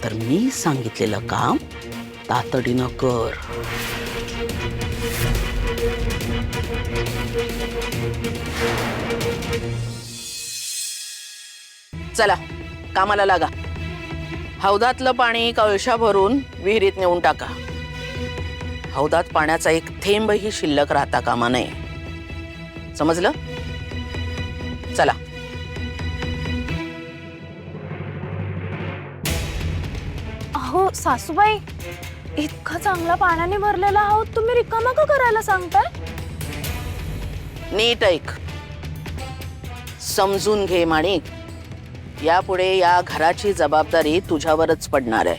तर मी सांगितलेलं काम तातडीनं कर. चला कामाला लागा. हौदातलं पाणी कळशा भरून विहिरीत नेऊन टाका. हौदात पाण्याचा एक थेंबही शिल्लक राहता कामा नये. समजलं? चला. अहो सासूबाई, इतका चांगला पाण्याने भरलेला आहोत, तुम्ही रिकामा का करायला सांगताय? नीट ऐक, समजून घे माणिक. यापुढे या घराची जबाबदारी तुझ्यावरच पडणार आहे.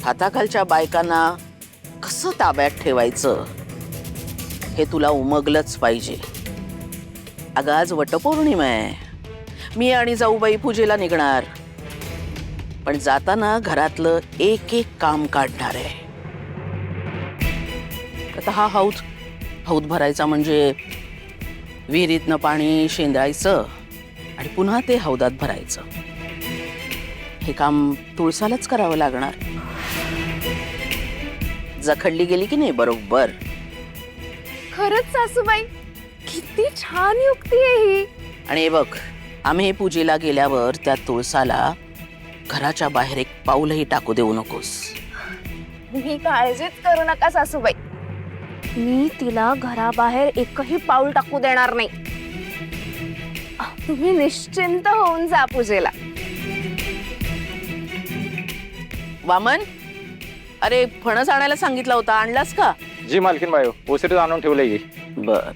हाताखालच्या बायकांना कसं ताब्यात ठेवायचं हे तुला उमगलंच पाहिजे. अगं आज वटपौर्णिमा आहे. मी आणि जाऊबाई पूजेला निघणार, पण जाताना घरातलं एक एक काम काढणार आहे. आता हा हौद भरायचा म्हणजे विहिरीतनं पाणी शेंदायचं आणि पुन्हा ते हौदात भरायचं. हे काम तुळसालाच करावं लागणार. जखडली गेली की नाही बरोबर. खरंच सासूबाई, किती छान युक्ती आहे ही. आणि हे बघ, आम्ही पूजेला गेल्यावर त्या तुळसाला घराच्या बाहेर एक पाऊलही टाकू देऊ नकोस. मी काळजीच करू नका सासूबाई. मी तिला घराबाहेर एकही पाऊल टाकू देणार नाही. तुम्ही निश्चिंत होऊन जा पूजेला. वामन, अरे फणस आणायला सांगितला होता, आणलास का? जी मालकीन बाई, ओसरीत आणून ठेवलंय की. बर,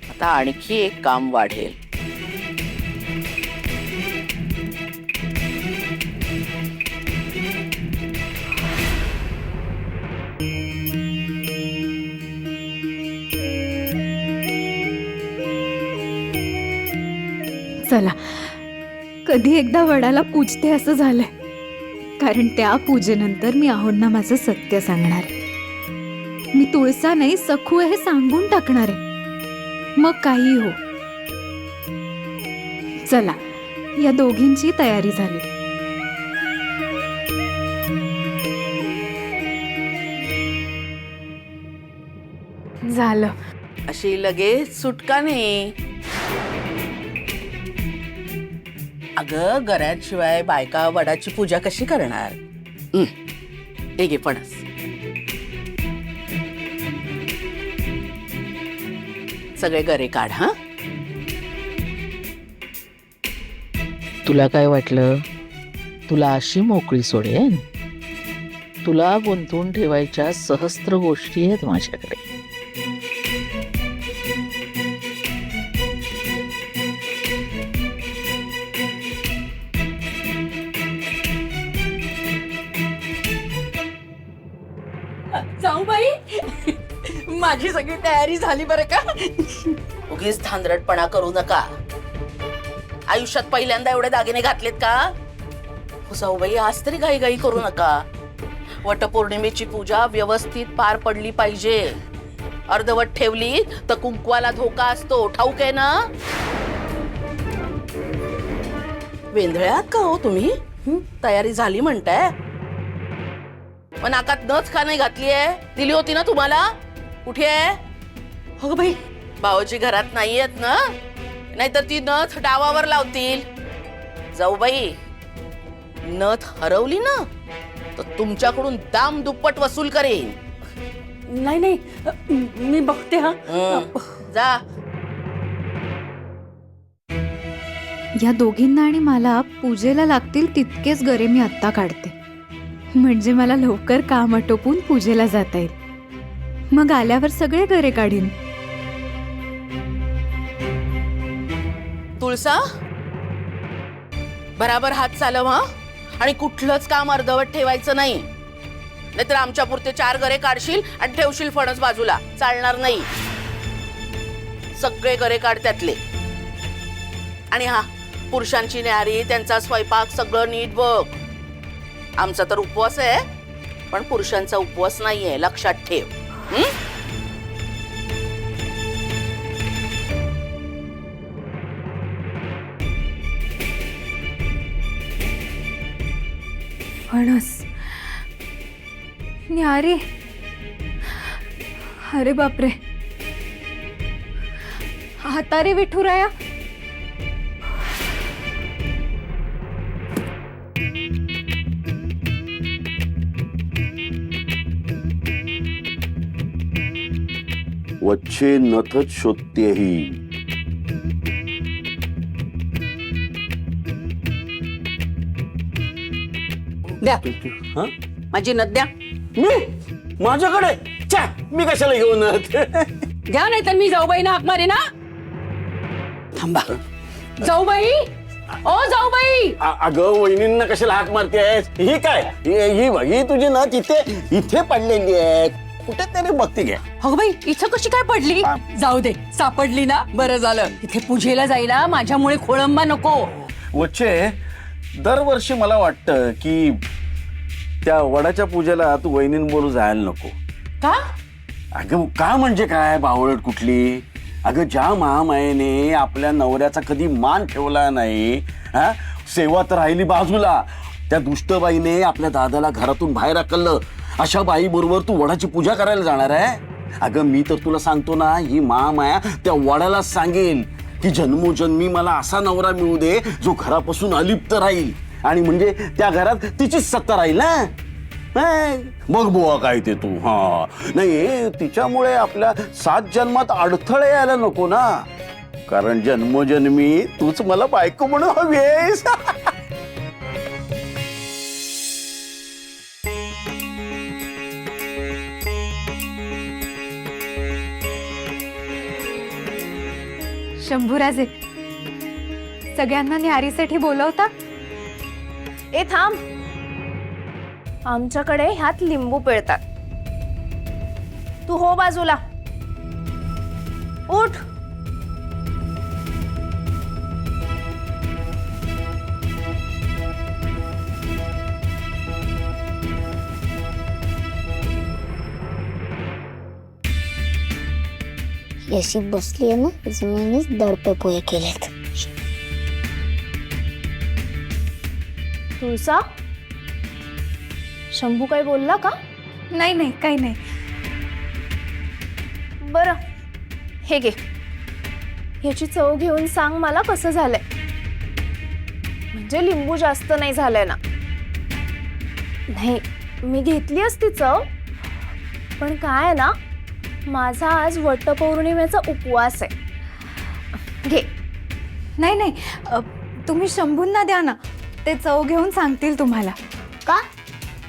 आता आणखी एक काम वाढेल. चला, कधी एकदा वडाला पूजते असं झालंय. कारण त्या पूजेनंतर मी आहोंना माझं सत्य सांगणार आहे. मी तुळसा नाही सखू हे सांगून टाकणार आहे. मग काही हो. चला, या दोघींची तयारी झाली. झालं. अशी लगेच सुटका नाही. अगं गऱ्याशिवाय बायका वडाची पूजा कशी करणार? हे घे फणस. सगळे गरे काढ. हा, तुला काय वाटलं तुला अशी मोकळी सोडेन? तुला गुंतवून ठेवायच्या सहस्त्र गोष्टी आहेत माझ्याकडे. जाऊबाई, माझी सगळी तयारी झाली बरं का? उगीच धांदरटपणा करू नका. आयुष्यात पहिल्यांदा एवढे दागिने घातलेत का? जाऊबाई, आज तरी घाई करू नका. वटपौर्णिमेची पूजा व्यवस्थित पार पडली पाहिजे. अर्धवट ठेवली तर कुंकवाला धोका असतो. ठाऊक आहे ना? वेंधळ्यात का हो तुम्ही? तयारी झाली म्हणताय? मग नाकात नथ का नाही घातलीये? दिली होती ना तुम्हाला. कुठे आहे? हो बाई, भाऊजी घरात नाहीयेत ना? नाहीतर ती नथ डावावर लावतील. जाऊबाई, नथ हरवली ना तर तुमच्याकडून दाम दुप्पट वसूल करेन. नाही नाही, मी बघते. हा, जा. या दोघींना आणि मला पूजेला लागतील तितकेच गरे मी आत्ता काढते. म्हणजे मला लवकर काम आटोपून पूजेला जाता येईल. मग आल्यावर सगळे गरे काढीन. तुळसा, बराबर हात चालव हा. आणि कुठलंच काम अर्धवट ठेवायचं नाही. नाहीतर आमच्या पुरते 4 गरे काढशील आणि ठेवशील फणस बाजूला. चालणार नाही. सगळे गरे काढ त्यातले. आणि हा, पुरुषांची न्यारी, त्यांचा स्वयंपाक सगळं नीट बघ. आमचा तर उपवास आहे, पण पुरुषांचा उपवास नाहीये, लक्षात ठेव. फणस, न्यारी. अरे बापरे, हातारे विठुराया. वच्छे नथच शोधतेही. द्या हं? माझी नथ द्या. मी माझ्याकडे च्या, मी कशाला घेऊ नथ? द्या नाही तर मी जाऊबाई ना हाक मारे ना. थांबा. जाऊबाई, ओ जाऊबाई. अगं वहिनींना कशाला हाक मारतेस? ही काय, ही तुझी नथ इथे पडलेली आहे, कुठे तरी बघते घ्या. अगं बाई, इथं कशी काय पडली? जाऊ दे, सापडली ना, बरं झालं. इथे पूजेला जायला माझ्यामुळे खोळंबा नको. वच्छे, दरवर्षी मला वाटतं की त्या वडाच्या पूजेला तू वहिनींबरोबर जायला नको. का? अगं का म्हणजे काय, बावळट कुठली. अगं ज्या महामायेने आपल्या नवऱ्याचा कधी मान ठेवला नाही, हा, सेवा तर राहिली बाजूला, त्या दुष्टबाईने आपल्या दादाला घरातून बाहेर हाकललं, अशा बाई बरोबर तू वडाची पूजा करायला जाणार आहे? अगं मी तर तुला सांगतो ना, ही महामाया त्या वडाला सांगेल की जन्मोजन्मी मला असा नवरा मिळू दे जो घरापासून अलिप्त राहील, आणि म्हणजे त्या घरात तिचीच सत्ता राहील ना. बघ बुवा काय ते तू. हा नाही, तिच्यामुळे आपल्या 7 जन्मात अडथळे यायला नको ना, कारण जन्मोजन्मी तूच मला बायको म्हणून हवी आहेस. शंभूराजे, सगळ्यांना न्यारीसाठी बोलवता? ए थांब, आमच्याकडे ह्यात लिंबू पिळतात. तू हो बाजूला, उठ. अशी बसली आहे ना, जमिनीच दडपे पोहे केलेत. तुळसा, शंभू काय बोलला का? नाही नाही, काही नाही. बरं, हे घे, ह्याची चव घेऊन सांग मला कसं झालंय. म्हणजे लिंबू जास्त नाही झालंय ना? नाही, मी घेतली असती चव, पण काय आहे ना, माझा आज वटपौर्णिमेचा उपवास आहे. घे. नाही नाही, तुम्ही शंभूंना द्या ना, ते चव घेऊन सांगतील तुम्हाला. का?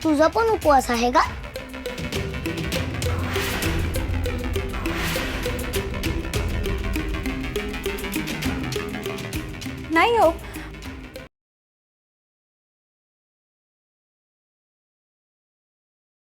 तुझा पण उपवास आहे का? नाही हो,